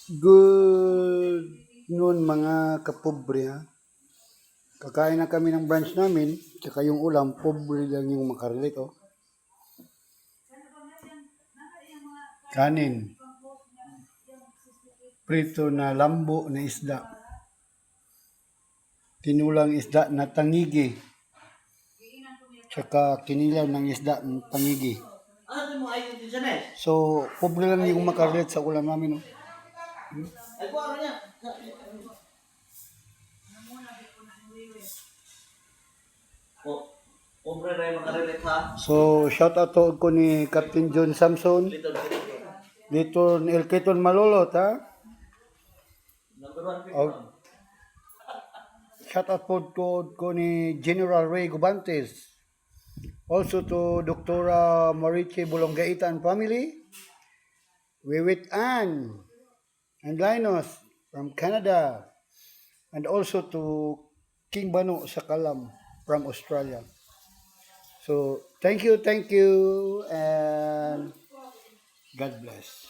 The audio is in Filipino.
Good noon mga kapobre ha. Kakain na kami ng brunch namin, tsaka yung ulam, pobre lang yung makarelate oh. Kanin, prito na lambo na isda, tinulang isda na tangigi, tsaka kinilaw ng isda ng tangigi. So, pobre lang yung makarelate sa ulam namin oh. So, shout out to ko ni Captain John Samson, dito ni Elketon Malolot ha. Shout out ko ni General Ray Gubantes. Also to Dr. Mariche Bolongaita and family. Wiwit Ann and Linus from Canada. And also to King Bano Sakalam from Australia. So, thank you, and God bless.